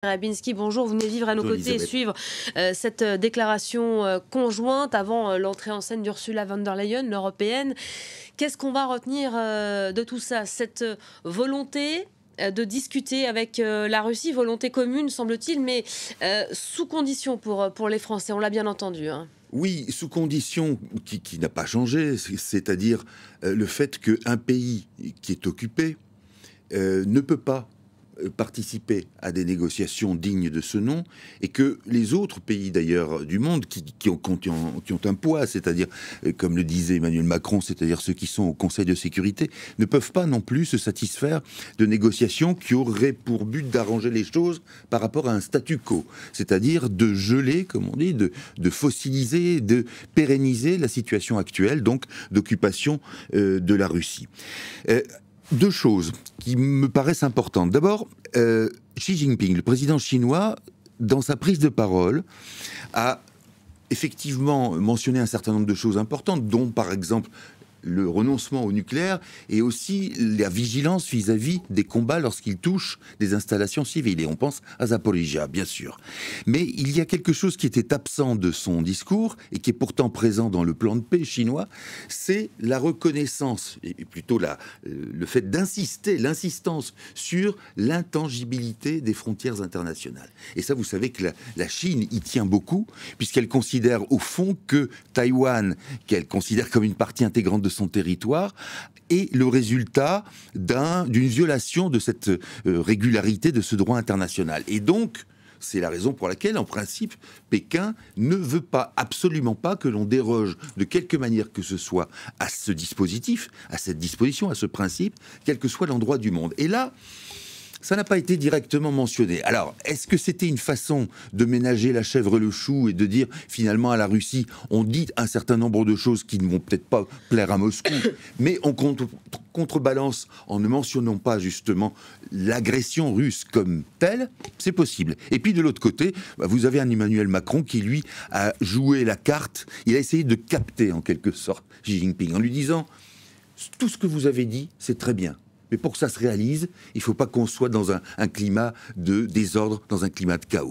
Rabinski, bonjour, vous venez vivre à nos Bonjour côtés et Elisabeth. suivre cette déclaration conjointe avant l'entrée en scène d'Ursula von der Leyen, l'européenne. Qu'est-ce qu'on va retenir de tout ça? Cette volonté de discuter avec la Russie, volonté commune semble-t-il, mais sous condition pour les Français, on l'a bien entendu. Hein. Oui, sous condition qui n'a pas changé, c'est-à-dire le fait qu'un pays qui est occupé ne peut pas participer à des négociations dignes de ce nom, et que les autres pays d'ailleurs du monde qui ont un poids, c'est-à-dire, comme le disait Emmanuel Macron, c'est-à-dire ceux qui sont au Conseil de sécurité, ne peuvent pas non plus se satisfaire de négociations qui auraient pour but d'arranger les choses par rapport à un statu quo, c'est-à-dire de geler, comme on dit, de fossiliser, de pérenniser la situation actuelle, donc d'occupation de la Russie. Deux choses qui me paraissent importantes. D'abord, Xi Jinping, le président chinois, dans sa prise de parole, a effectivement mentionné un certain nombre de choses importantes, dont par exemple le renoncement au nucléaire et aussi la vigilance vis-à-vis des combats lorsqu'ils touchent des installations civiles. Et on pense à Zaporizhzhia, bien sûr. Mais il y a quelque chose qui était absent de son discours et qui est pourtant présent dans le plan de paix chinois, c'est la reconnaissance, et plutôt le fait d'insister, l'insistance sur l'intangibilité des frontières internationales. Et ça, vous savez que la Chine y tient beaucoup, puisqu'elle considère au fond que Taïwan, qu'elle considère comme une partie intégrante de son territoire, est le résultat d'une violation de cette régularité de ce droit international. Et donc, c'est la raison pour laquelle, en principe, Pékin ne veut pas, absolument pas, que l'on déroge de quelque manière que ce soit à ce dispositif, à cette disposition, à ce principe, quel que soit l'endroit du monde. Et là, ça n'a pas été directement mentionné. Alors, est-ce que c'était une façon de ménager la chèvre et le chou et de dire finalement à la Russie, on dit un certain nombre de choses qui ne vont peut-être pas plaire à Moscou, mais on contrebalance en ne mentionnant pas justement l'agression russe comme telle? C'est possible. Et puis de l'autre côté, vous avez un Emmanuel Macron qui lui a joué la carte, il a essayé de capter en quelque sorte Xi Jinping en lui disant, tout ce que vous avez dit, c'est très bien. Mais pour que ça se réalise, il ne faut pas qu'on soit dans un climat de désordre, dans un climat de chaos.